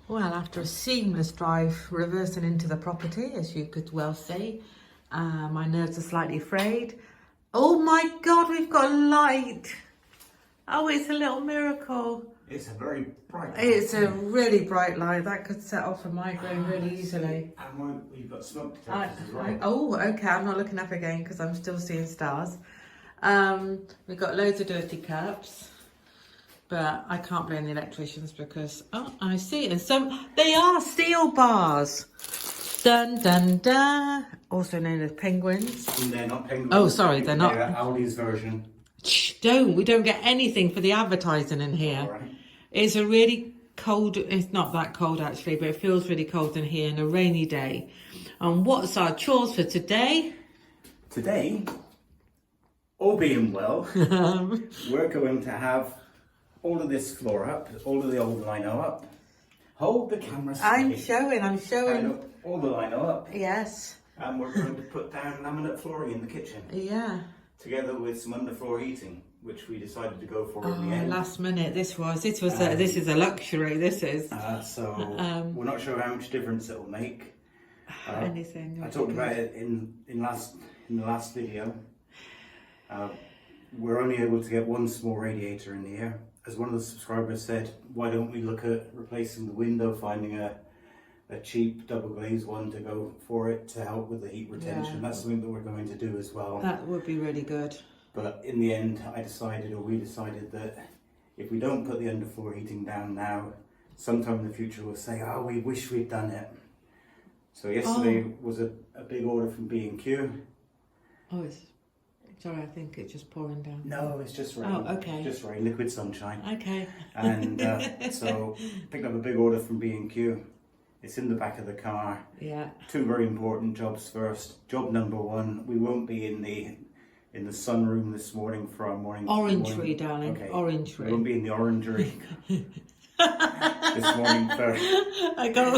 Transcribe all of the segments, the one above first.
Well, after a seamless drive reversing into the property, as you could well see, my nerves are slightly frayed. Oh my God, we've got light. Oh, it's a little miracle. It's a very bright light. It's a really bright light. That could set off a migraine really easily. And we've got smoke detectors as well. Oh, okay. I'm not looking up again because I'm still seeing stars. We've got loads of dirty cups. But I can't blame the electricians because, oh, I see. And they are steel bars. Dun, dun, dun. Also known as penguins. And they're not penguins. Oh, sorry, they're not. They're Aldi's version. Shh, we don't get anything for the advertising in here. All right. It's a really cold, it's not that cold actually, but it feels really cold in here on a rainy day. And what's our chores for today? Today, all being well, we're going to have all of this floor up, all of the old lino up. Hold the camera straight. I'm showing. All the lino up. Yes. And we're going to put down laminate flooring in the kitchen. Yeah. Together with some underfloor heating, which we decided to go for in the end. Last minute, this is a luxury, this is. So we're not sure how much difference it will make. Anything. I talked about it in the last video. We're only able to get one small radiator in the air. As one of the subscribers said, why don't we look at replacing the window, finding a cheap double glazed one to go for it to help with the heat retention. Yeah. That's something that we're going to do as well. That would be really good. But in the end, we decided that if we don't put the underfloor heating down now, sometime in the future we'll say, oh, we wish we'd done it. So yesterday was a big order from B&Q. Oh, sorry, I think it's just pouring down. No, it's just rain. Oh, okay. Just rain, liquid sunshine. Okay. And so picked up a big order from B&Q. It's in the back of the car. Yeah. Two very important jobs first. Job number one, we won't be in the sunroom this morning for our morning. Orangery, darling. Okay. Orangery. We won't be in the orangery this morning for.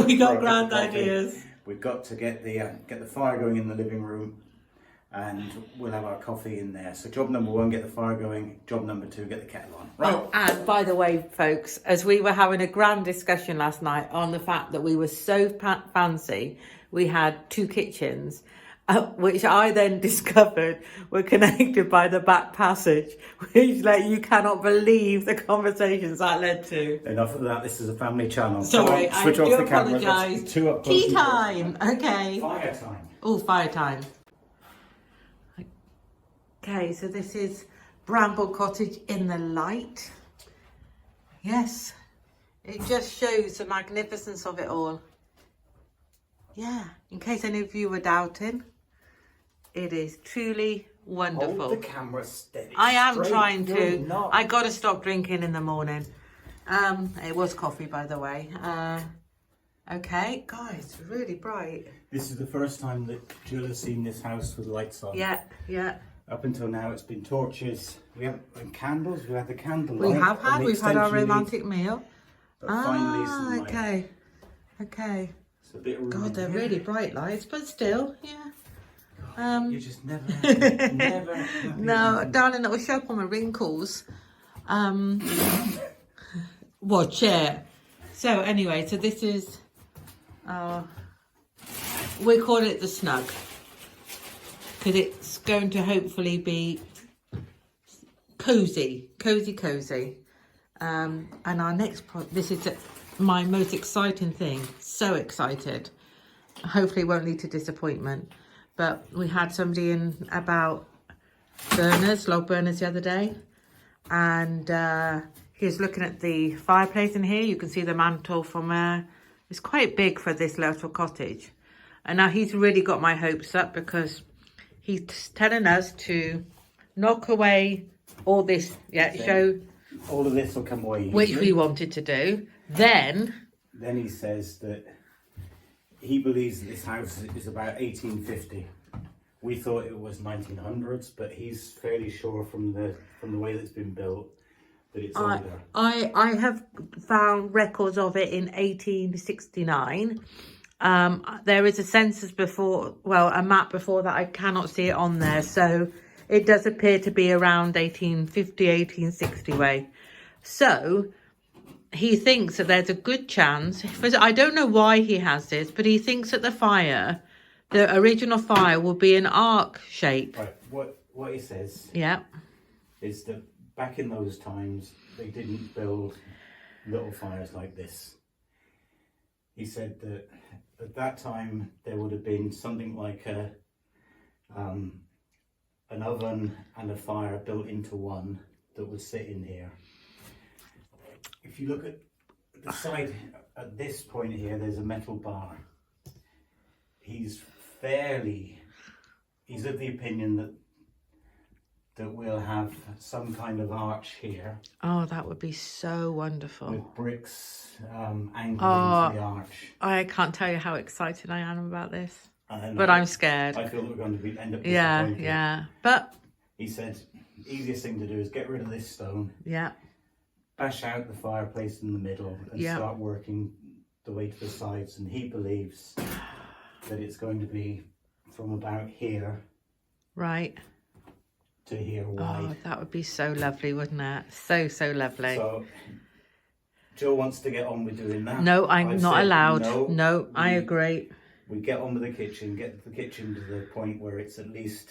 We got grand ideas. We've got to get the fire going in the living room, and we'll have our coffee in there. So job number one, get the fire going. Job number two, get the kettle on. Right. Oh, and by the way, folks, as we were having a grand discussion last night on the fact that we were so fancy, we had two kitchens, which I then discovered were connected by the back passage, which you cannot believe the conversations that led to. Enough of that. This is a family channel. Sorry, switch I off do the camera. apologise. Tea time. Okay. Fire time. Oh, fire time. Okay, so this is Bramble Cottage in the light. Yes, it just shows the magnificence of it all. Yeah, in case any of you were doubting, it is truly wonderful. Hold the camera steady. I am trying to. Not. I got to stop drinking in the morning. It was coffee, by the way. Okay, guys, really bright. This is the first time that Jill has seen this house with lights on. Yeah. Up until now, it's been torches. We have candles. We had the candle. We've had our romantic meal. But finally, some light. Okay. It's a bit God, they're really bright lights, but still, yeah. You just never. No, darling, it will show up on my wrinkles. Chair. So anyway, so this is, we call it the snug, because it's going to hopefully be cozy. And our next this is my most exciting thing. So excited. Hopefully it won't lead to disappointment. But we had somebody in about log burners the other day. And he was looking at the fireplace in here. You can see the mantle from it's quite big for this little cottage. And now he's really got my hopes up because he's telling us to knock away all this. Yeah, show. All of this will come away easily. Which we wanted to do. Then he says that he believes that this house is about 1850. We thought it was 1900s, but he's fairly sure from the way that it's been built that it's older. I have found records of it in 1869. There is a census a map before that. I cannot see it on there, so it does appear to be around 1850, 1860 way. So he thinks that there's a good chance. I don't know why he has this, but he thinks that the original fire, will be an arc shape. Right. What he says Yeah. is that back in those times they didn't build little fires like this. He said that at that time there would have been something like an oven and a fire built into one that would sit in here. If you look at the side, at this point here, there's a metal bar. He's of the opinion that we'll have some kind of arch here. Oh, that would be so wonderful. With bricks angled into the arch. I can't tell you how excited I am about this. And but I'm scared. I feel that we're going to end up disappointed. Yeah. But he said, easiest thing to do is get rid of this stone. Yeah. Bash out the fireplace in the middle and start working the way to the sides. And he believes that it's going to be from about here, right, to here wide. Oh, that would be so lovely, wouldn't it? So lovely. So Jill wants to get on with doing that. No, I'm not allowed. No, I agree. We get on with the kitchen, get the kitchen to the point where it's at least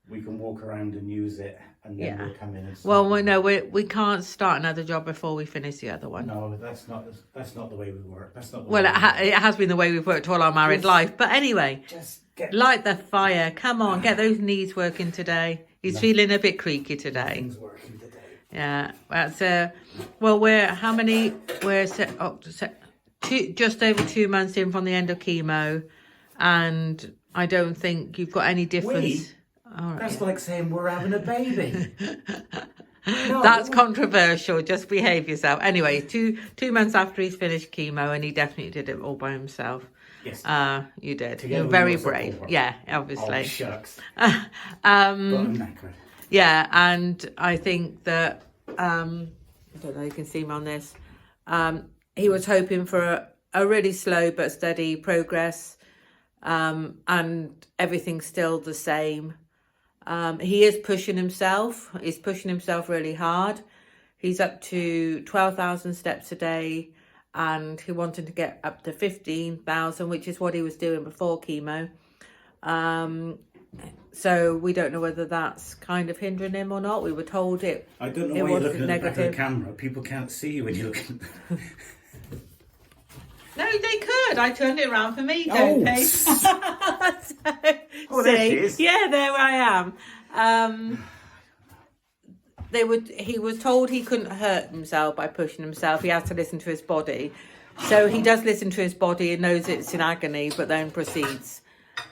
we can walk around and use it, and then we'll come in and start. Well, we can't start another job before we finish the other one. No, that's not the way we work. That's not the well, way it has been the way we've worked all our married life. But anyway, light the fire. Come on, get those knees working today. He's feeling a bit creaky today. Nothing's working today. Yeah, that's well, we're just over 2 months in from the end of chemo, and I don't think you've got any difference. That's like saying we're having a baby. No. That's controversial. Just behave yourself. Anyway, two months after he's finished chemo, and he definitely did it all by himself. Yes. You did. Together You're very brave. Yeah, obviously. Oh, shucks. Yeah, and I think that I don't know. You can see me on this. He was hoping for a really slow but steady progress, and everything's still the same. He is pushing himself. He's pushing himself really hard. He's up to 12,000 steps a day, and he wanted to get up to 15,000, which is what he was doing before chemo. So we don't know whether that's kind of hindering him or not. We were told it. I don't know why you're looking at the back of the camera. People can't see you when you're looking. No, they could. I turned it around for me, don't they? Oh, there she is. Yeah, there I am. He was told he couldn't hurt himself by pushing himself. He has to listen to his body. So he does listen to his body and knows it's in agony, but then proceeds.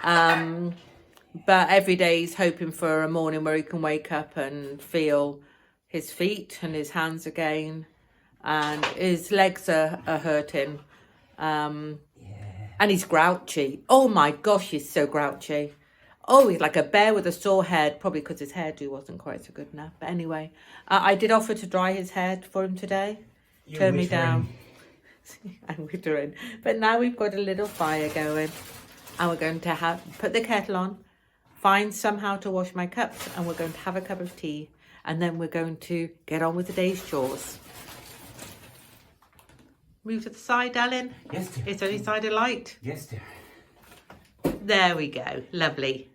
But every day he's hoping for a morning where he can wake up and feel his feet and his hands again. And his legs are hurting. And he's grouchy. Oh my gosh, he's so grouchy. Oh, he's like a bear with a sore head, probably because his hairdo wasn't quite so good enough. But anyway, I did offer to dry his hair for him today. Turn me down. I'm wittering. But now we've got a little fire going, and we're going to put the kettle on, find somehow to wash my cups, and we're going to have a cup of tea, and then we're going to get on with the day's chores. Move to the side, darling. Yes, dear. It's only side of light. Yes, dear. There we go. Lovely.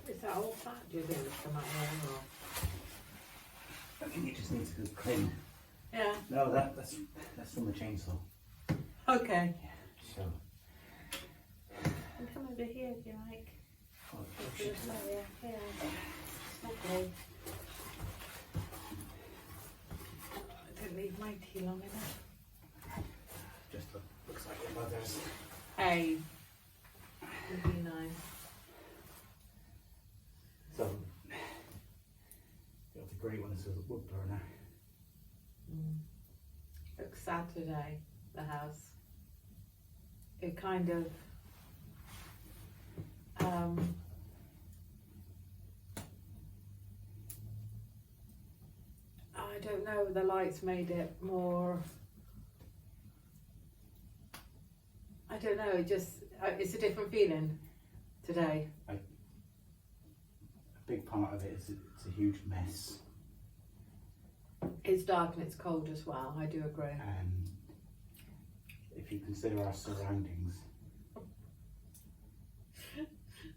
Is that all fat? Do you think it's come out more? just needs a good clean. Yeah. No, that's from the chainsaw. Okay. Yeah, so. Come over here if you like. Oh, Here. Lovely. I don't leave my tea long enough. just looks like your mother's. Hey. Would be nice. So, it'll be great when it's a wood burner. Looks sad today, the house. It kind of I don't know, the lights made it more, I don't know, it just it's a different feeling today. A big part of it is it's a huge mess. It's dark and it's cold as well, I do agree. If you consider our surroundings,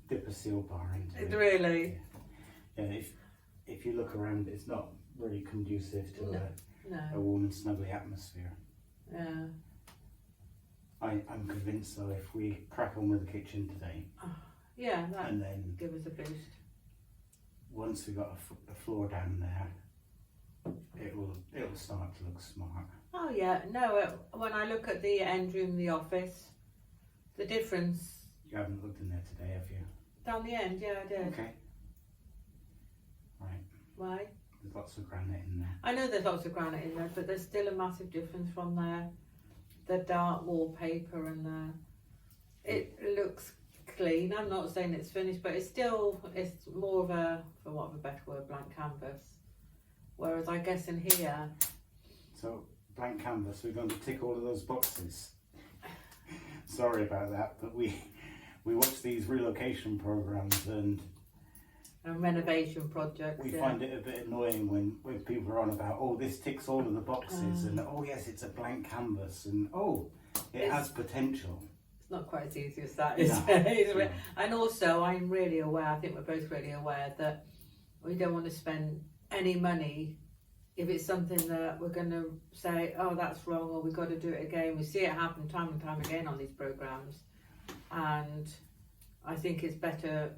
dip a seal bar into it. Really? Yeah, if you look around, it's not really conducive to a No. warm and snuggly atmosphere. Yeah. I'm convinced though, if we crack on with the kitchen today, Yeah, that and then give us a boost. once we got a floor down there, it'll start to look smart. Oh yeah, no, when I look at the end room, the office, the difference You haven't looked in there today, have you? down the end, yeah I did. Okay. Right. Why? There's lots of granite in there. I know there's lots of granite in there, but there's still a massive difference from the dark wallpaper and it looks clean. I'm not saying it's finished, but it's more of a, for want of a better word, blank canvas. Whereas I guess in here, So, blank canvas, we're going to tick all of those boxes. Sorry about that, but we watch these relocation programs and renovation projects. we yeah. find it a bit annoying when people are on about, oh, this ticks all of the boxes, and oh yes, it's a blank canvas, and oh, it has potential. It's not quite as easy as that, is No, it? no. And also, I'm really aware, I think we're both really aware that we don't want to spend any money if it's something that we're going to say, oh, that's wrong, or we've got to do it again. We see it happen time and time again on these programs, and I think it's better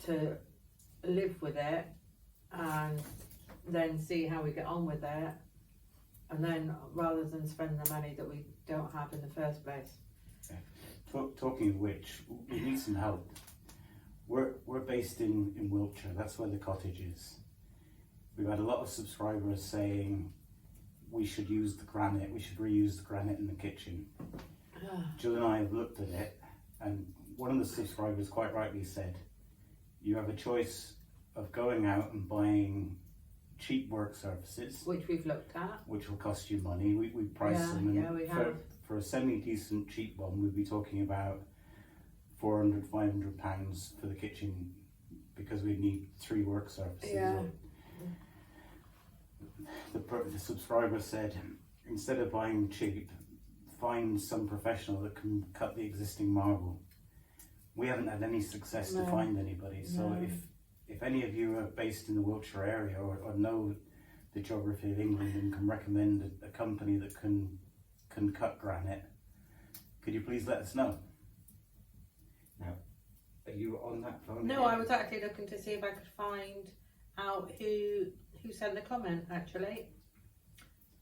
to live with it and then see how we get on with it, and then rather than spend the money that we don't have in the first place. Talking of which, we need some help. We're based in Wiltshire. That's where the cottage is. We've had a lot of subscribers saying we should use the granite, we should reuse the granite in the kitchen. Jill and I have looked at it, and one of the subscribers quite rightly said, you have a choice of going out and buying cheap work surfaces, Which we've looked at. which will cost you money. We price them, and we have. for a semi-decent cheap one, we'd be talking about £400–500 for the kitchen, because we need 3 work surfaces. Yeah. The subscriber said, instead of buying cheap, find some professional that can cut the existing marble. We haven't had any success to find anybody, so No. if any of you are based in the Wiltshire area or know the geography of England and can recommend a company that can cut granite, could you please let us know? Now, are you on that phone? No, I was actually looking to see if I could find out who sent the comment, actually.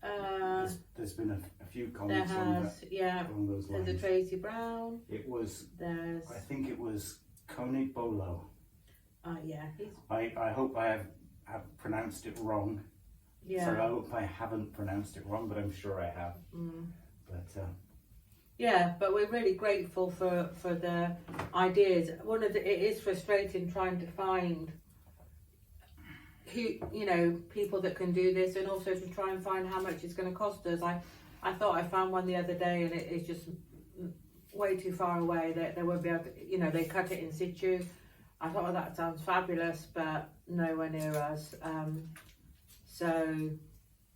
There's been a few There comments on has, yeah. along those lines. There's a Tracy Brown. It was, There's, I think it was Koenig Bolo. yeah, he's, I hope I have pronounced it wrong. yeah. So I hope I haven't pronounced it wrong, but I'm sure I have. But Yeah, but we're really grateful for the ideas. It is frustrating trying to find people that can do this, and also to try and find how much it's going to cost us. I thought I found one the other day, and it is just way too far away that they won't be able to, they cut it in situ. I thought, well, that sounds fabulous, but nowhere near us. So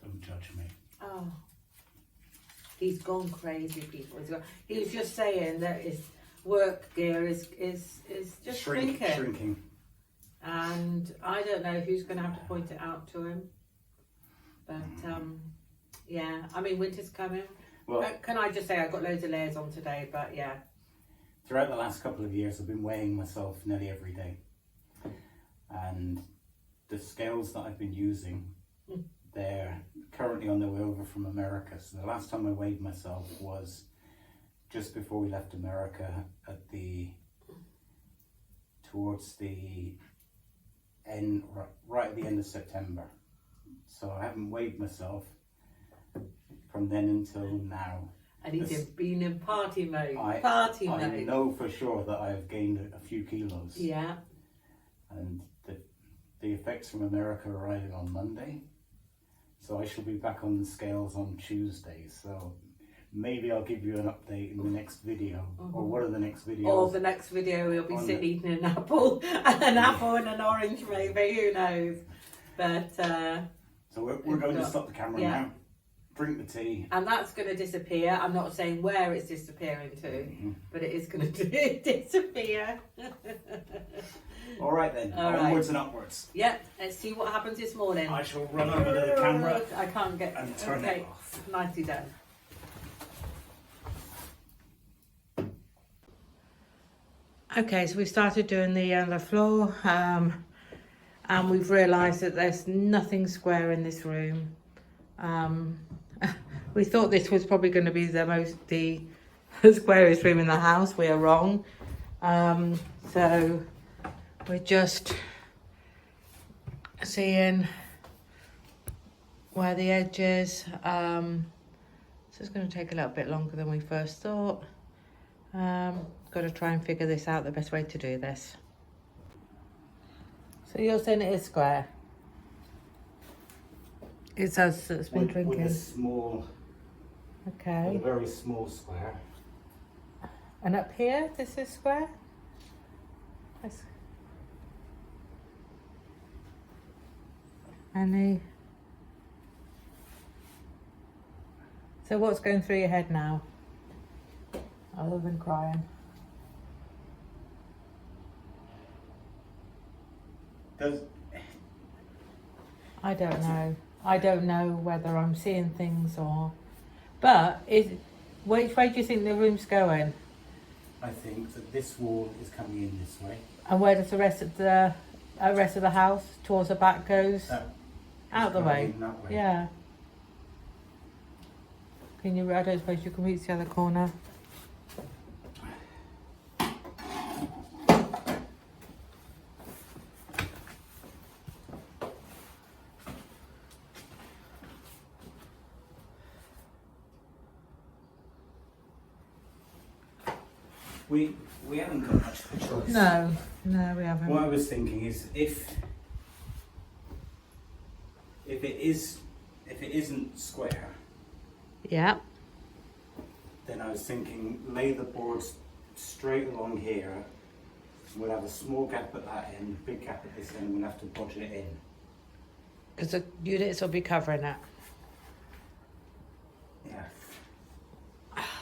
don't judge me. oh, he's gone crazy, people. He was just saying that his work gear is just shrinking. And I don't know who's going to have to point it out to him. But yeah, I mean, winter's coming. Well, Can I just say I got loads of layers on today, but yeah. throughout the last couple of years, I've been weighing myself nearly every day. And the scales that I've been using, they're currently on their way over from America. So the last time I weighed myself was just before we left America towards the end, right at the end of September. So I haven't weighed myself from then until now. And he's been in party mode. I know for sure that I have gained a few kilos. Yeah. And the effects from America are arriving on Monday. So I shall be back on the scales on Tuesday. So maybe I'll give you an update in the next video. Or what are the next videos? Or the next video we'll be sitting eating an apple. An apple and an orange maybe, who knows. But so we're going to stop the camera now. Drink the tea. And that's going to disappear. I'm not saying where it's disappearing to, but it is going to disappear. All right then, onwards and upwards. Yep, let's see what happens this morning. I shall run over to the camera. I can't get and turn it off. Nicely done. Okay, so we started doing the underfloor, and we've realised that there's nothing square in this room. We thought this was probably going to be the squarest room in the house. We are wrong. So we're just seeing where the edge is. So it's going to take a little bit longer than we first thought. Got to try and figure this out, the best way to do this. So you're saying it is square? It's us that's been drinking. With a small, okay. A very small square. And up here, this is square? So what's going through your head now? Other than crying. I don't know. I don't know whether I'm seeing things or... But which way do you think the room's going? I think that this wall is coming in this way. And where does the rest of the house towards the back goes? Out the way. That way. Yeah. Can you? I don't suppose you can reach the other corner. We haven't got much of a choice. No, we haven't. What I was thinking is if it isn't square, yeah, then I was thinking lay the boards straight along here. We'll have a small gap at that end, big gap at this end. We'll have to bodge it in because the units will be covering it. Yeah.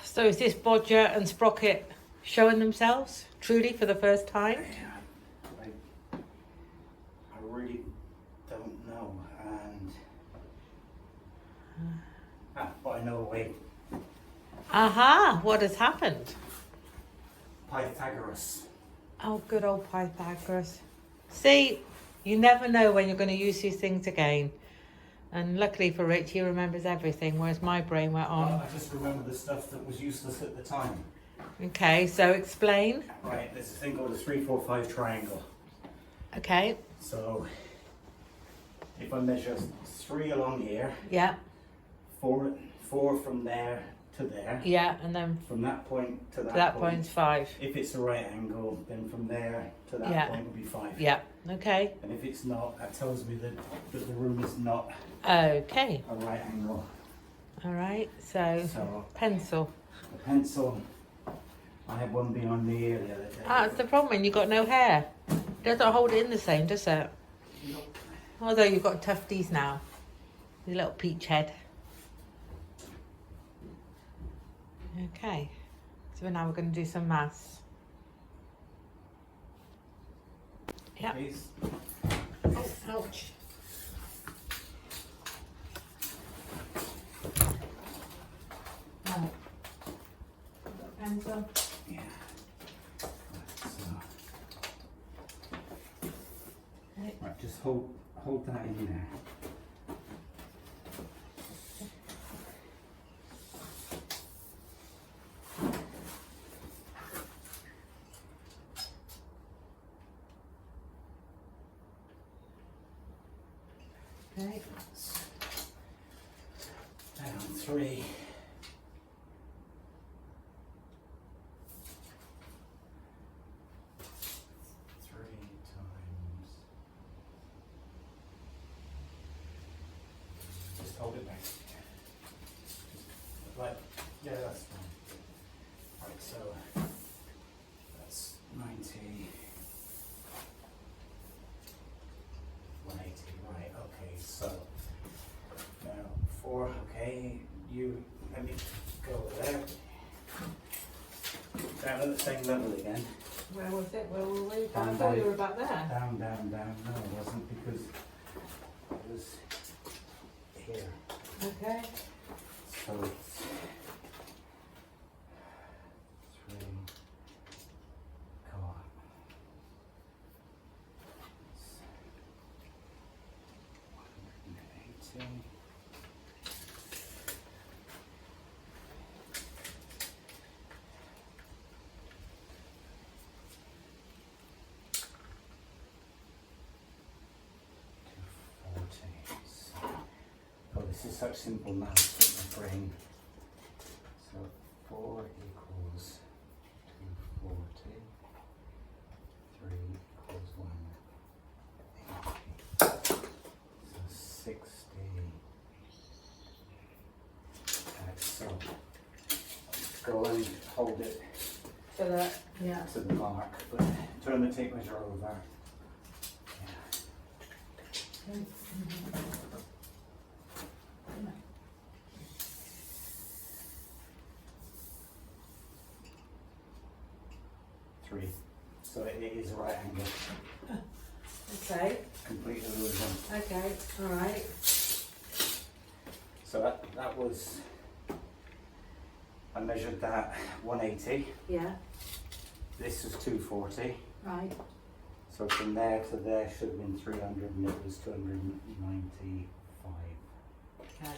So is this bodger and sprocket showing themselves truly for the first time? Yeah, I really don't know, but I know a way. Aha! What has happened? Pythagoras. Oh, good old Pythagoras. See, you never know when you're going to use these things again. And luckily for Rich, he remembers everything, whereas my brain went on. I just remember the stuff that was useless at the time. Okay, so explain. Right, there's a thing called a 3-4-5 triangle. Okay. So, if I measure 3 along here, Yeah. 4 from there to there. Yeah, and then from that point to that point's 5. If it's a right angle, then from there to that point will be 5. Yeah. Okay. And if it's not, that tells me that the room is not okay. a right angle. All right. So pencil. A pencil. I had one behind the ear the other day. That's the problem when you've got no hair. Doesn't hold it in the same, does it? Nope. Although you've got tufties now. Your little peach head. Okay. So now we're going to do some maths. Yep. Please. Oh, ouch. Right. Got a pencil. Yeah. Okay. Right, just hold that in there. Okay. Down 3. Just hold it back. Like, yeah, that's fine. Right, so that's 90. 180, right, okay, so now 4, okay, you let me go over there. Down at the same level again. Where was it? Where were we? Down, I thought you down. were about there. Down, down, down. No, it wasn't because it was here. Okay. So it's 3 car. It's 180. Oh, this is such simple math in my brain. So 4 equals 240. 3 equals 180. So 60. So go and hold it So that, yeah. to the mark, but turn the tape measure over. Okay. 3. So it is a right angle. Okay. Complete illusion. Okay. All right. So that was, I measured that 180. Yeah. This was 240. Right. So from there to there should have been 300 and it was 295. Okay.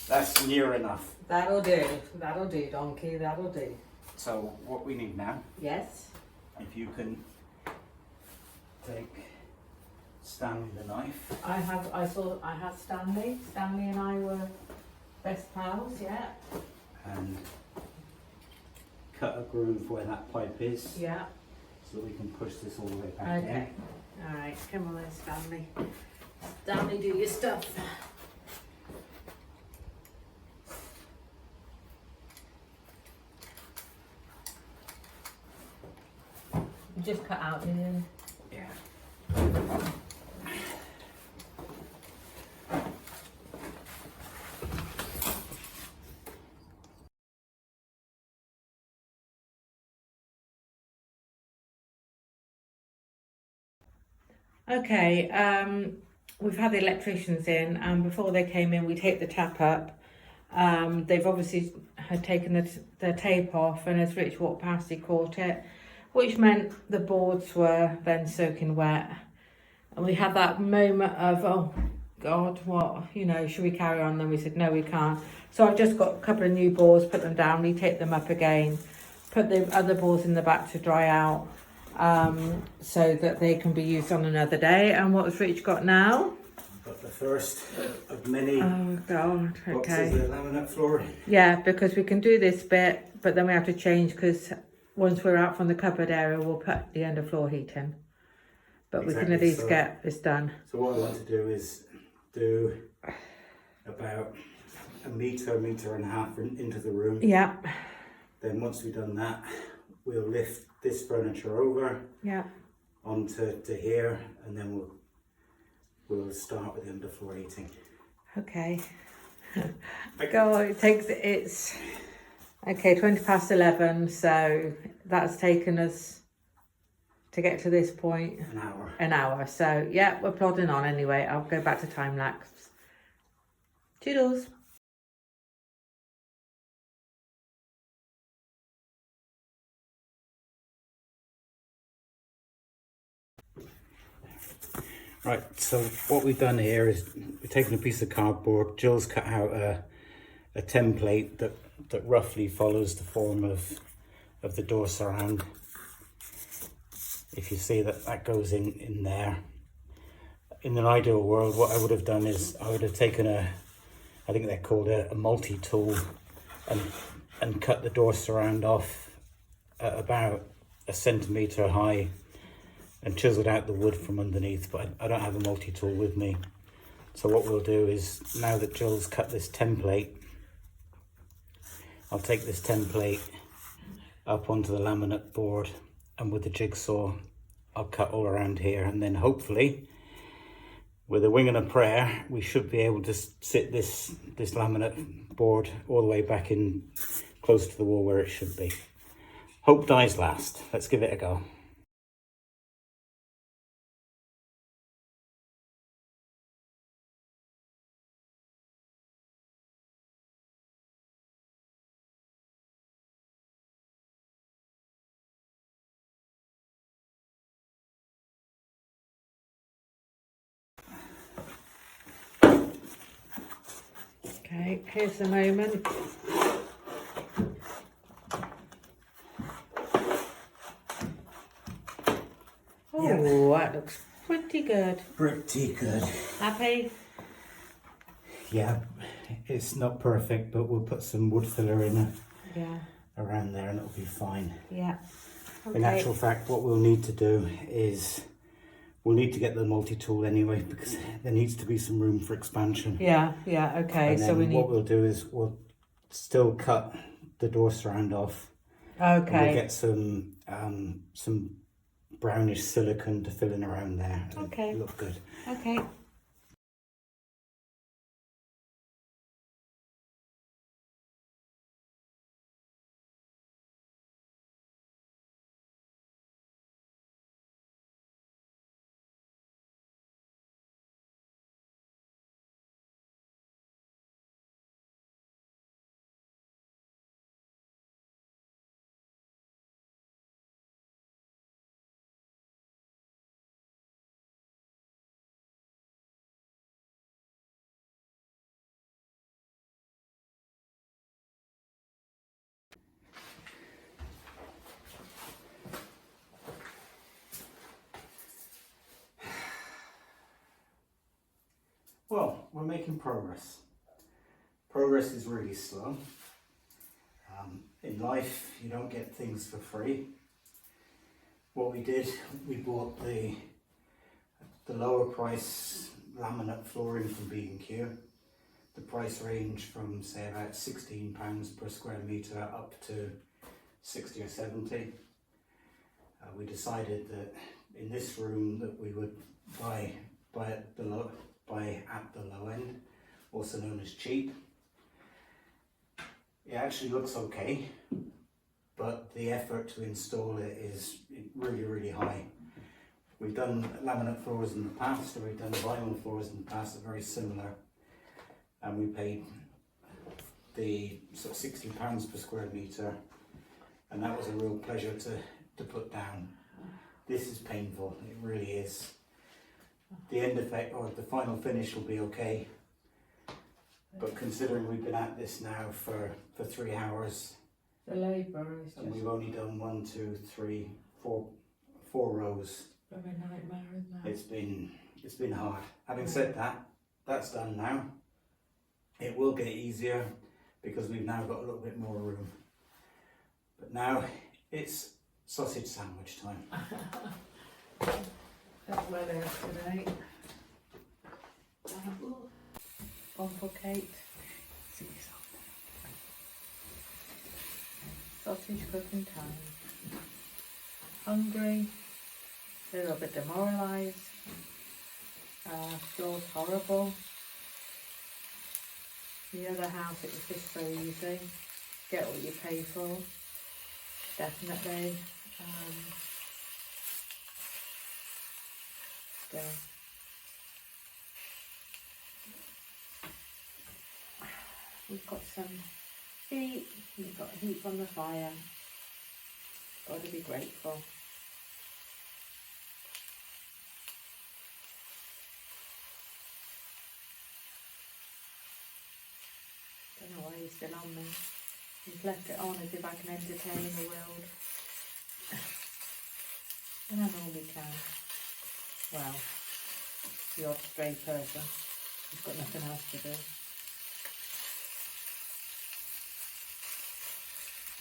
That's near enough. That'll do. That'll do, donkey. That'll do. So what we need now, Yes. if you can take Stanley the knife. I had Stanley. Stanley and I were best pals, yeah. And cut a groove where that pipe is. Yeah. So we can push this all the way back Okay. Alright, come on then, Stanley. Stanley, do your stuff. You just cut out, didn't you? in. Yeah. Okay, we've had the electricians in, and before they came in, we'd hit the tap up. They've obviously had taken the tape off, and as Rich walked past, he caught it, which meant the boards were then soaking wet. And we had that moment of, oh God, what, should we carry on? And then we said, no, we can't. So I've just got a couple of new boards, put them down, retaped them up again, put the other boards in the back to dry out. So that they can be used on another day. And what's Rich got now? Got the first of many Oh God, okay. boxes of laminate flooring. Yeah, because we can do this bit, but then we have to change because once we're out from the cupboard area, we'll put the underfloor heat in. But we can at least get this done. So what I want to do is do about a metre and a half into the room. Yeah. Then once we've done that, we'll lift this furniture over onto here, and then we'll start with the underfloor heating. Okay. God, it's okay, 11:20, so that's taken us to get to this point an hour. So yeah, we're plodding on anyway. I'll go back to time lapse. Toodles. Right, so what we've done here is we've taken a piece of cardboard. Jill's cut out a template that roughly follows the form of the door surround. If you see that goes in there. In an ideal world, what I would have done is I would have taken I think they're called a multi-tool, and cut the door surround off at about 1 centimetre high and chiselled out the wood from underneath, but I don't have a multi-tool with me. So what we'll do is, now that Jill's cut this template, I'll take this template up onto the laminate board, and with the jigsaw I'll cut all around here, and then hopefully with a wing and a prayer we should be able to sit this laminate board all the way back in close to the wall where it should be. Hope dies last. Let's give it a go. Okay, here's the moment. Oh, Yeah. that looks pretty good. Pretty good. Happy? Yeah, it's not perfect, but we'll put some wood filler in Yeah, around there and it'll be fine. yeah. Okay. In actual fact, what we'll need to do is we'll need to get the multi-tool anyway, because there needs to be some room for expansion. Yeah, yeah, okay. And then So we need. what we'll do is we'll still cut the door surround off. And we'll Okay. get some brownish silicone to fill in around there. And Okay. look good. Okay. Well, we're making progress. Progress is really slow. In life, you don't get things for free. What we did, we bought the lower price laminate flooring from B&Q. The price range from say about £16 per square metre up to 60 or 70. We decided that in this room that we would buy at the low end, also known as cheap. It actually looks okay, but the effort to install it is really, really high. We've done laminate floors in the past, or we've done vinyl floors in the past that are very similar, and we paid the sort of £60 per square metre, and that was a real pleasure to put down. This is painful, it really is. The end effect, or the final finish, will be okay, but considering we've been at this now for 3 hours, The labour is and we've only done 1, 2, 3, 4 rows, a nightmare, isn't it? it's been hard. Having said that, that's done now. It will get easier because we've now got a little bit more room. But now it's sausage sandwich time. That's weather today. Bumper cake. Sausage cooking time. Hungry. A little bit demoralised. Floor's horrible. The other house, it was just so easy. Get what you pay for. Definitely. Still. We've got some heat. We've got heat from the fire. Got to be grateful. still on me. I've left it on as if I can entertain the world. And I normally can. Well, the odd stray person who's got nothing else to do.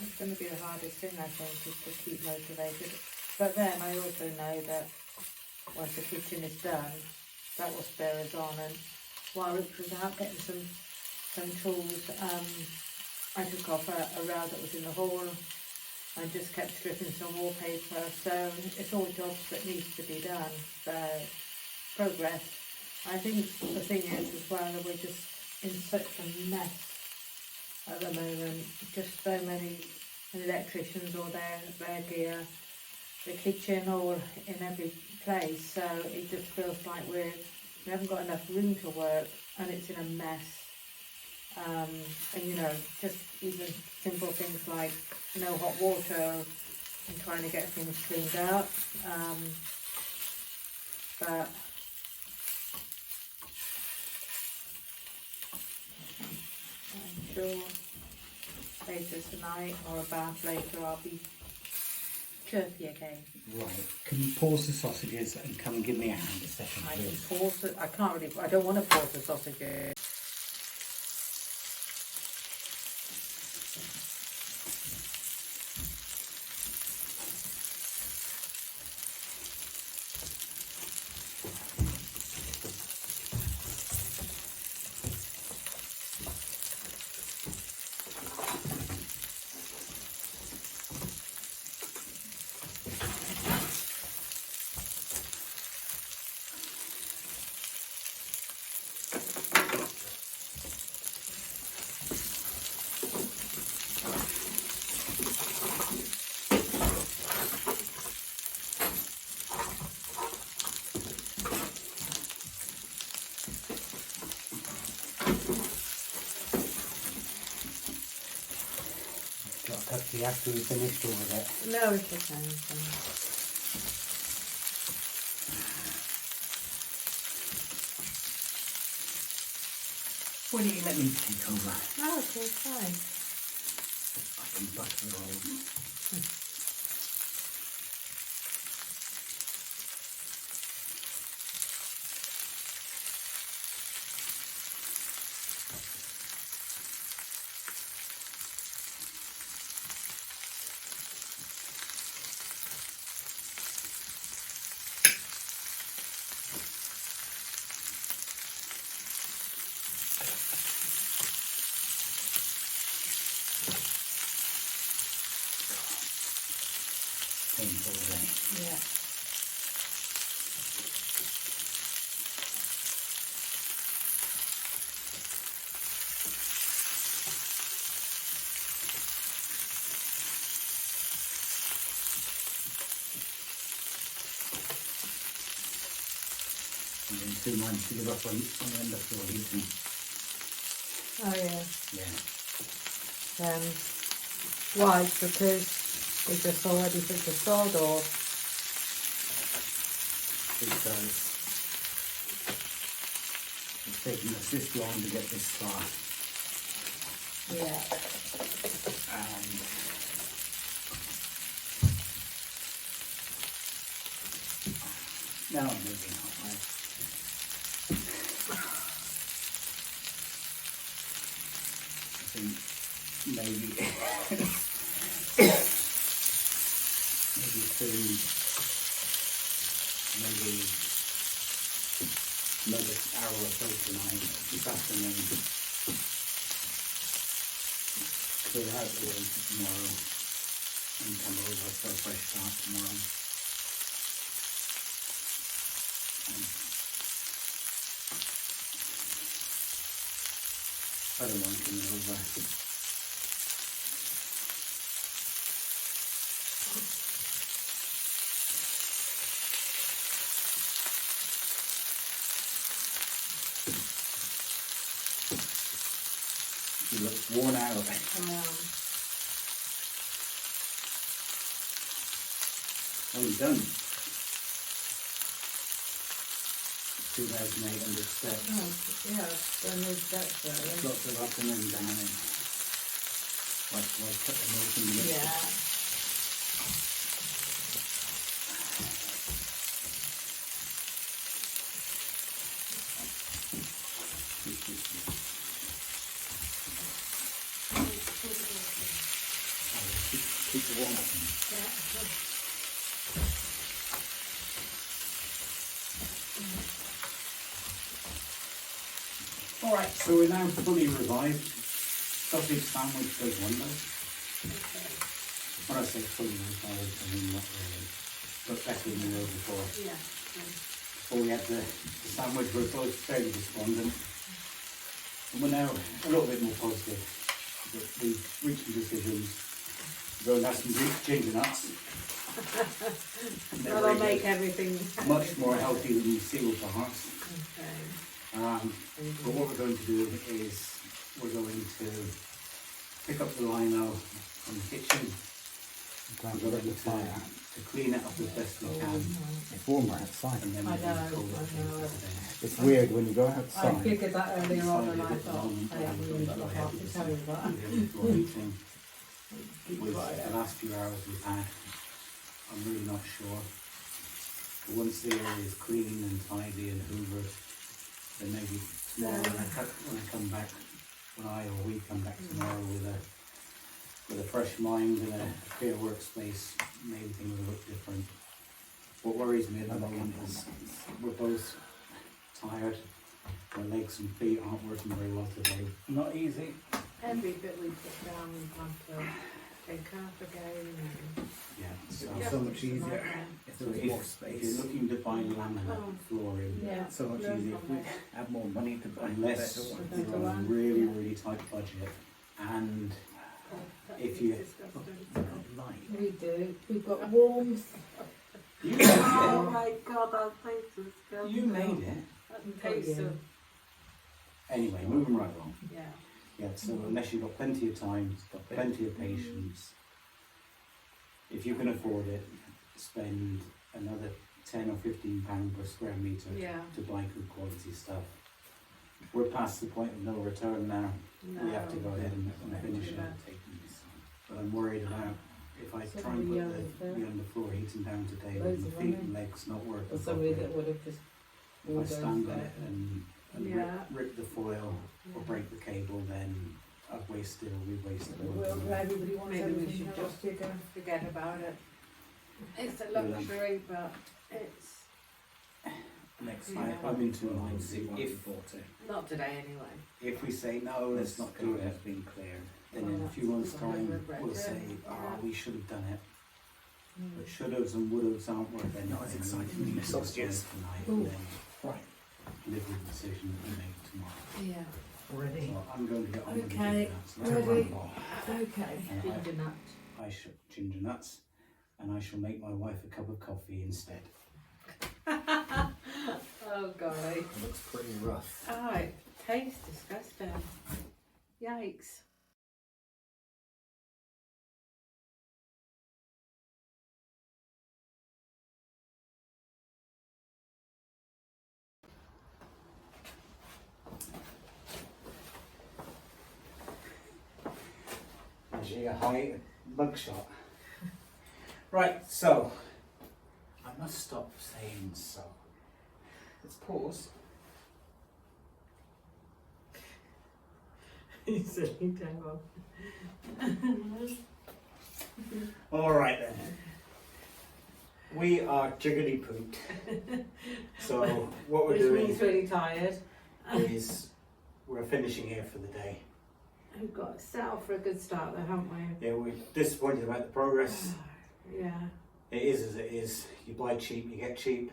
It's going to be the hardest thing, I think, is to keep motivated. But then I also know that once the kitchen is done, that will spur us on. And while Rich was out getting some tools, I took off a rail that was in the hall and just kept stripping some wallpaper. So it's all jobs that needs to be done. So progress. I think the thing is as well that we're just in such a mess at the moment. Just so many electricians or their gear, the kitchen all in every place. So it just feels like we haven't got enough room to work and it's in a mess. And you know, just even simple things like no hot water and trying to get things cleaned up. But I'm sure later tonight or a bath later I'll be chirpy again. Right. Can you pause the sausages and come and give me a hand a second, I please? can pause it. I can't really. I don't want to pause the sausages. You have to be finished all of it. No, it's okay. Why don't you let me take over? No, okay, fine. I can butter it all. Yeah. And then 2 months to give up on the underfloor heating. Oh yeah. Yeah. Why? Because it's just already put the sod or Because it's taken us this long to get this far. yeah. And now I'm moving out, right? I think maybe maybe soon, maybe another hour or so tonight, this afternoon, clear out the way for tomorrow and come over for a fresh start tomorrow. I don't want coming over. You look worn out. Oh, you're done. 2,800 steps. Oh, yeah, then there's that there. Lots of up and then down. Right, so I cut them open a bit. Yeah. Keep it warm. Alright, so we're now fully revived. Sausage sandwich does wonders. When I say fully revived, I mean not really, but better than we were before. Yeah. Before we had the sandwich, we were both fairly despondent. And we're now a little bit more positive. But we've reached the decisions to go and have some ginger nuts. That'll make everything much more healthy than the seal parts. Okay. But what we're going to do is we're going to pick up the lino from the kitchen. We're going to clean it up as best we can. It's warmer outside. And then I we're going to know. pull it. It's weird when you go I outside. figured that earlier on and I thought I haven't really got half to tell you that. With the last few hours we've had, I'm really not sure. But once the area is clean and tidy and hoovered, then maybe tomorrow when I come back, we come back tomorrow with a fresh mind and a clear workspace, maybe things will look different. What worries me at the moment is we're both tired. Our legs and feet aren't working very well today. Not easy. Every bit we put down we have to take out again. Yeah, so, It's so much easier if so there was if, more if space. you're looking to buy laminate flooring, Yeah. It's so much easier if we have more money to buy unless better ones. you're on a really, really tight budget, and if you Light. We do. We've got warmth. you made Oh it, my god, that place is good. you made it. That taste of, Anyway, moving right along. yeah. Yeah, so unless you've got plenty of time, got plenty of patience, if you can afford it, spend another £10 or £15 per square metre Yeah. to buy good quality stuff. We're past the point of no return now. We have to go ahead and finish it. But I'm worried about if I So try and the, put the underfloor heating down today Loads with of my feet running. and legs not working Or somebody properly, that would have just if I stand on it and Yeah. rip the foil or break the cable, then we've wasted all the money. everybody wants maybe we should just forget about it. It's a luxury, but it's Next Yeah. I'm in two minds. See why we If bought it. not today anyway. if we say no, let's not do It's it, been cleared. then in a few months' time we'll say, we should have done it. But should-haves and would-haves aren't worth anything. Not as exciting We need as to sausages. decide tonight Ooh. and then Right. live with the decision that we make tomorrow. Yeah. Ready? So I'm going to get on with the Okay. ginger nuts. To Ready? rumble. Okay. And Ginger nut. I shall ginger nuts, and I shall make my wife a cup of coffee instead. Oh golly. It looks pretty rough. Oh, it tastes disgusting. Yikes. Actually, a high mugshot. Right, so I must stop saying so. Let's pause. You silly devil. All right then. We are jiggly pooped. So what we're Which doing means really tired. is we're finishing here for the day. We've got set off for a good start though, haven't we? Yeah, we're disappointed about the progress. Yeah. It is as it is. You buy cheap, you get cheap,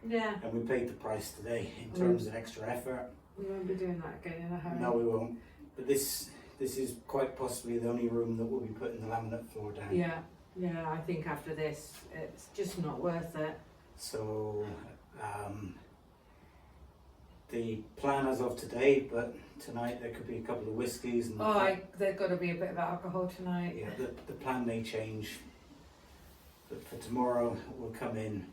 Yeah. and we paid the price today in terms of extra effort. We won't be doing that again in a hurry. No, we won't. But this is quite possibly the only room that we'll be putting the laminate floor down. Yeah. Yeah, I think after this, it's just not worth it. So the plan as of today, but tonight there could be a couple of whiskies and There's got to be a bit of alcohol tonight. yeah, the plan may change. But for tomorrow we'll come in,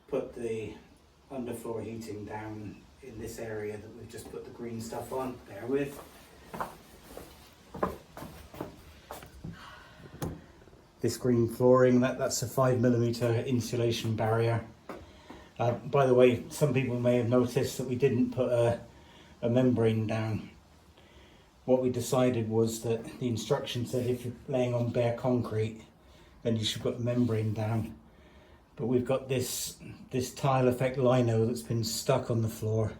put the underfloor heating down in this area that we've just put the green stuff on, bear with. this green flooring. That's a 5mm insulation barrier. By the way, some people may have noticed that we didn't put a membrane down. What we decided was that the instruction said if you're laying on bare concrete, then you should put a membrane down. But we've got this tile effect lino that's been stuck on the floor.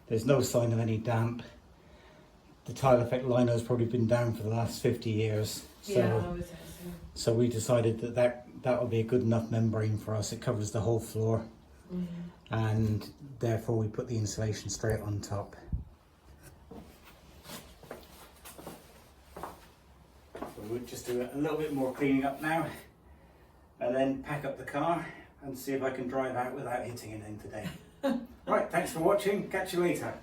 There's no sign of any damp. The tile effect lino has probably been down for the last 50 years. So we decided that would be a good enough membrane for us. It covers the whole floor. And therefore we put the insulation straight on top. So we'll just do a little bit more cleaning up now, and then pack up the car and see if I can drive out without hitting anything today. Right, thanks for watching. Catch you later.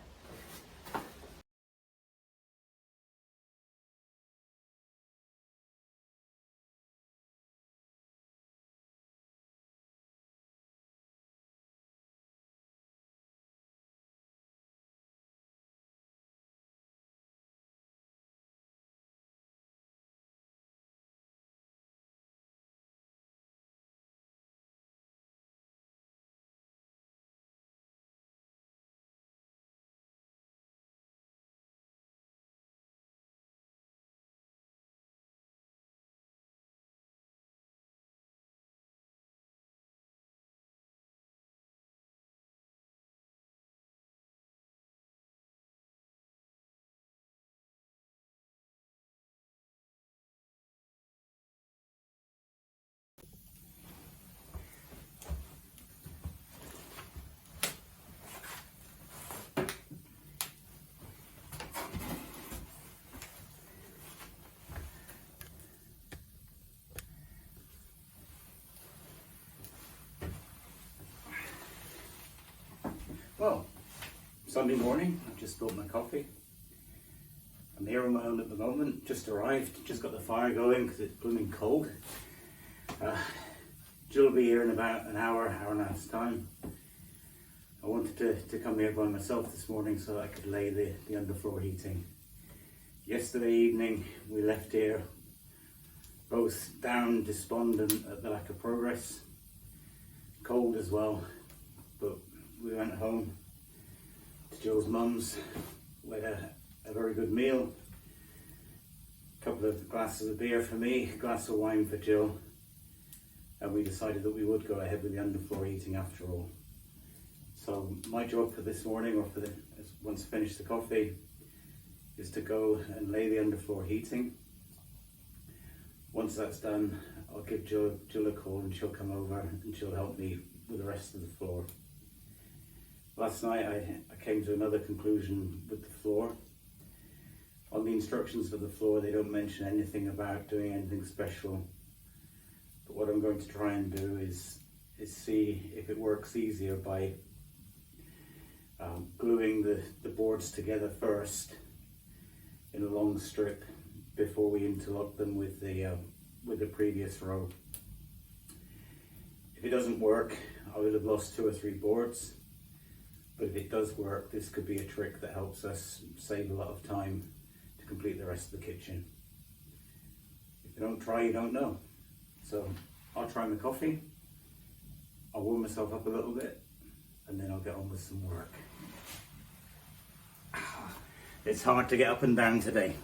Well, Sunday morning, I've just got my coffee. I'm here on my own at the moment, just arrived, just got the fire going because it's blooming cold. Jill will be here in about an hour and a half's time. I wanted to come here by myself this morning so that I could lay the underfloor heating. Yesterday evening we left here both down, despondent at the lack of progress, cold as well, but we went home to Jill's mum's. We had a very good meal, a couple of glasses of beer for me, a glass of wine for Jill, and we decided that we would go ahead with the underfloor heating after all. So my job for this morning, or once I finish the coffee, is to go and lay the underfloor heating. Once that's done, I'll give Jill a call and she'll come over and she'll help me with the rest of the floor. Last night I came to another conclusion with the floor. On the instructions for the floor, they don't mention anything about doing anything special. But what I'm going to try and do is see if it works easier by gluing the boards together first in a long strip before we interlock them with the previous row. If it doesn't work, I would have lost 2 or 3 boards. But if it does work, this could be a trick that helps us save a lot of time to complete the rest of the kitchen. If you don't try, you don't know. So I'll try my coffee, I'll warm myself up a little bit, and then I'll get on with some work. It's hard to get up and down today.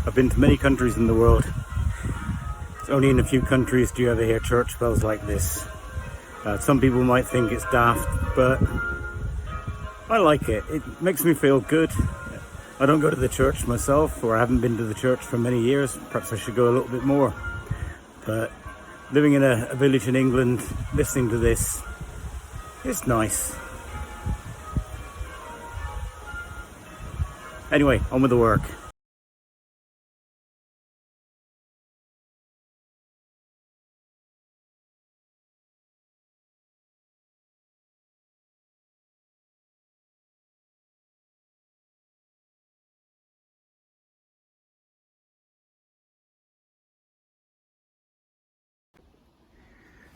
I've been to many countries in the world. It's only in a few countries do you ever hear church bells like this. Some people might think it's daft, but I like it. It makes me feel good. I don't go to the church myself, or I haven't been to the church for many years. Perhaps I should go a little bit more. But living in a village in England, listening to this, it's nice. Anyway, on with the work.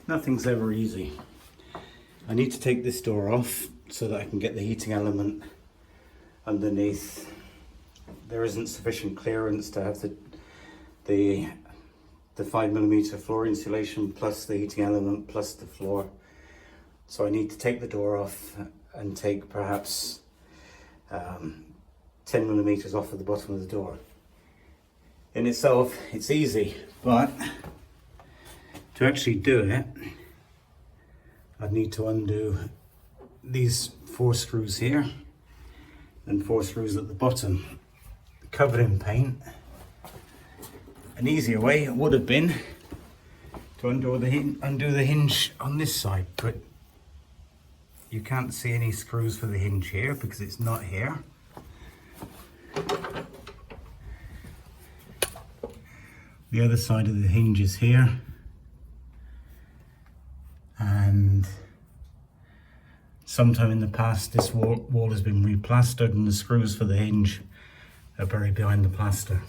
Nothing's ever easy. I need to take this door off so that I can get the heating element underneath. There isn't sufficient clearance to have the 5mm floor insulation plus the heating element plus the floor. So I need to take the door off and take perhaps 10mm off of the bottom of the door. In itself, it's easy, but to actually do it, I'd need to undo these 4 screws here and 4 screws at the bottom, covered in paint. An easier way would have been to undo the hinge on this side, but you can't see any screws for the hinge here because it's not here. The other side of the hinge is here, and sometime in the past this wall has been replastered and the screws for the hinge are buried behind the plaster.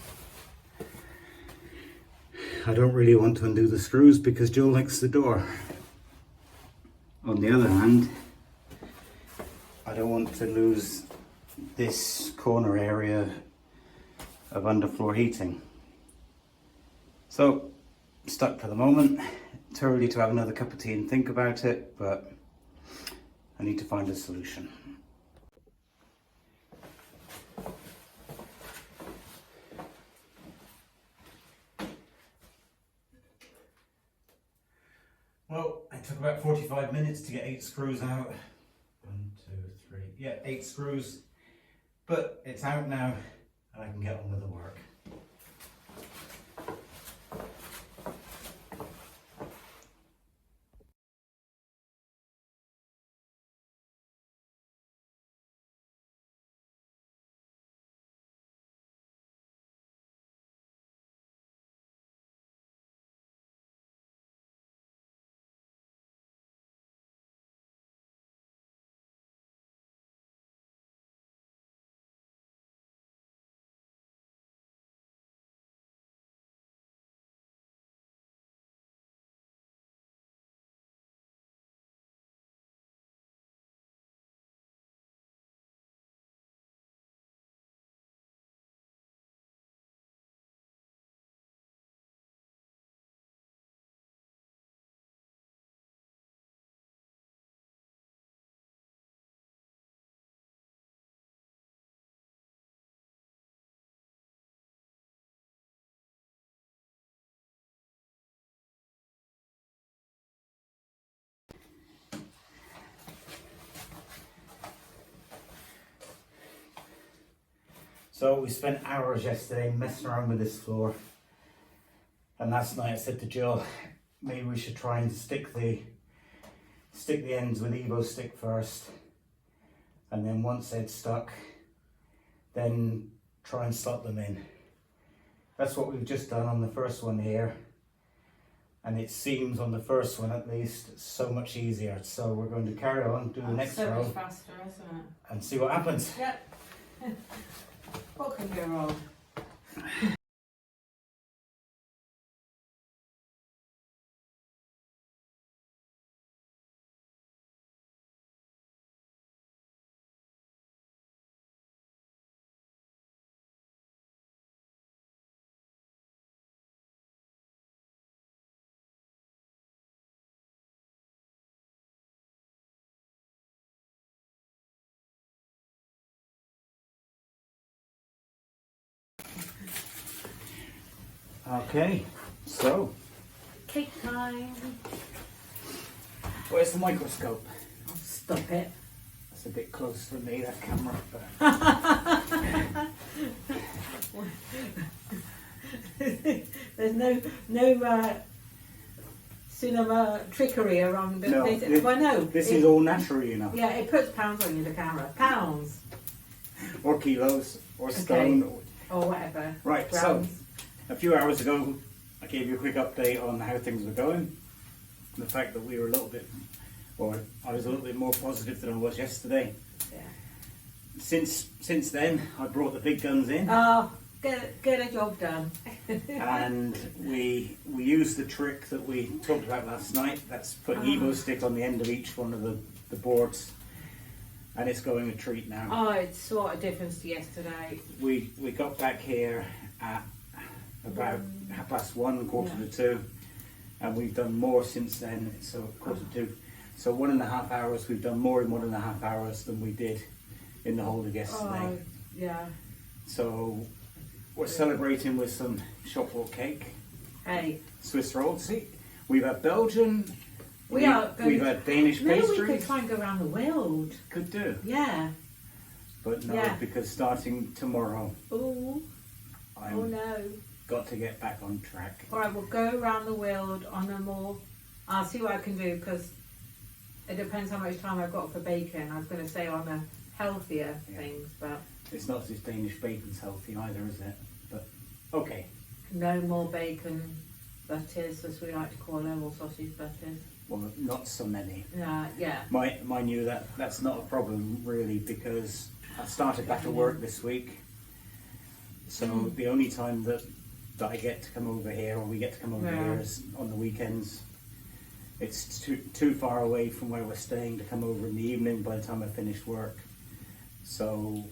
I don't really want to undo the screws because Jill likes the door. On the other hand, I don't want to lose this corner area of underfloor heating. So, stuck for the moment. Too early to have another cup of tea and think about it, but I need to find a solution. Well, it took about 45 minutes to get 8 screws out. 1, 2, 3, yeah, 8 screws. But it's out now and I can get on with the work. So we spent hours yesterday messing around with this floor, and last night I said to Jill, maybe we should try and stick the ends with Evo stick first, and then once they'd stuck, then try and slot them in. That's what we've just done on the first one here, and it seems on the first one at least so much easier. So we're going to carry on, do the next so row much faster, isn't it? and see what happens. Yep. What can go wrong? Okay, so Cake time. Where's the microscope? Oh, stop it. That's a bit close for me, that camera. There's no cinema trickery around No, this. Well, no. This is all natural, you know. Yeah, it puts pounds on you, the camera. Pounds. Or kilos, or stone. Or whatever. Right, Grams. so a few hours ago I gave you a quick update on how things were going. And the fact that we were a little bit, or I was a little bit more positive than I was yesterday. Yeah. Since then, I brought the big guns in. Oh, get a job done. And we used the trick that we talked about last night. That's putting Evo stick on the end of each one of the boards, and it's going a treat now. Oh, it's what a difference to yesterday. We got back here at about 1:30, quarter to 2, and we've done more since then. So quarter to 2, so 1.5 hours. We've done more in 1.5 hours than we did in the whole of yesterday. Oh, yeah. So we're celebrating with some shop wall cake. Hey, Swiss rolls. See, we've had Belgian. we've had Danish maybe pastries. we could try and go around the world. Could do, Yeah. but no, Yeah. because starting tomorrow, Ooh. I've Oh no. got to get back on track. All right, we'll go around the world on a more. I'll see what I can do because it depends how much time I've got for bacon. I was going to say on the healthier things, but It's not as if Danish bacon's healthy either, is it? But okay. no more bacon butters, as we like to call them, or sausage butters. Well, not so many. Yeah. Mind you, that's not a problem really, because I started back to work this week. So the only time that I get to come over here, or we get to come over here, is on the weekends. It's too far away from where we're staying to come over in the evening by the time I finish work. So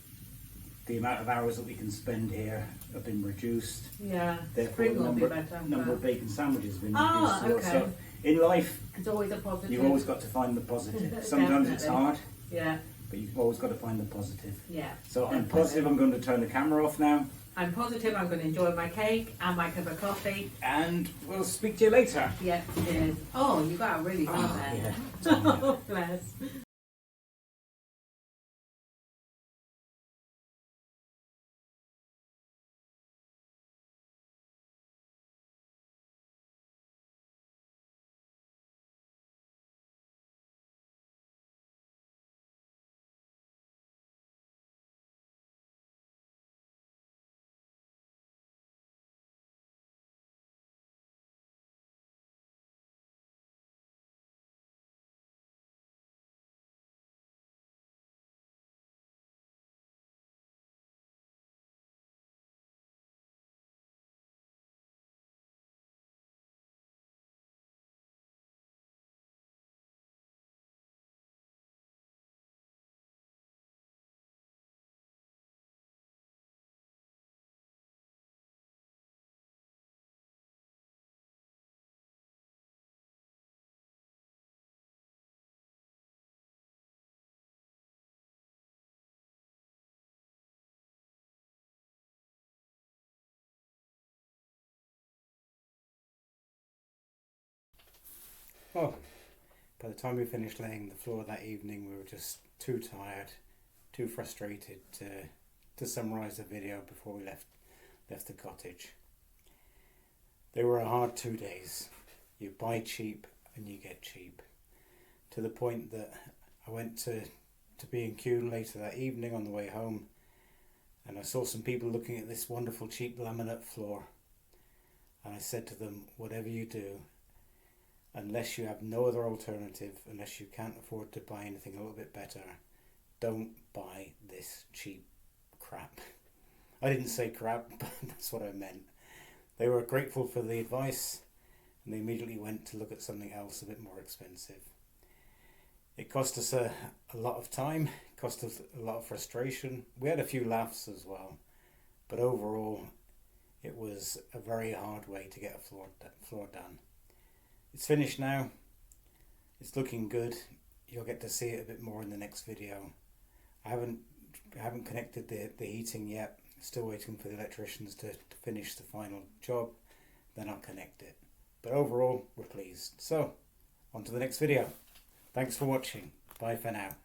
the amount of hours that we can spend here have been reduced. Yeah. Therefore, Spring the will be number better. of bacon sandwiches has been Ah, reduced. okay. So in life, It's always a positive. you've always got to find the positive. Sometimes it's Definitely. hard, Yeah. but you've always got to find the positive. Yeah. So I'm Definitely. positive I'm going to turn the camera off now, I'm positive I'm going to enjoy my cake and my cup of coffee. and we'll speak to you later. Yeah, cheers. Oh, you got it really done Oh, there. yeah. Oh, bless. Oh, by the time we finished laying the floor that evening, we were just too tired, too frustrated to summarise the video before we left the cottage. They were a hard 2 days. You buy cheap and you get cheap. To the point that I went to B&Q later that evening on the way home, and I saw some people looking at this wonderful cheap laminate floor, and I said to them, whatever you do, unless you have no other alternative, unless you can't afford to buy anything a little bit better, don't buy this cheap crap. I didn't say crap, but that's what I meant. They were grateful for the advice, and they immediately went to look at something else a bit more expensive. It cost us a lot of time, cost us a lot of frustration. We had a few laughs as well, but overall it was a very hard way to get a floor done. It's finished now. It's looking good. You'll get to see it a bit more in the next video. I haven't connected the heating yet. Still waiting for the electricians to finish the final job. Then I'll connect it. But overall, we're pleased. So, on to the next video. Thanks for watching. Bye for now.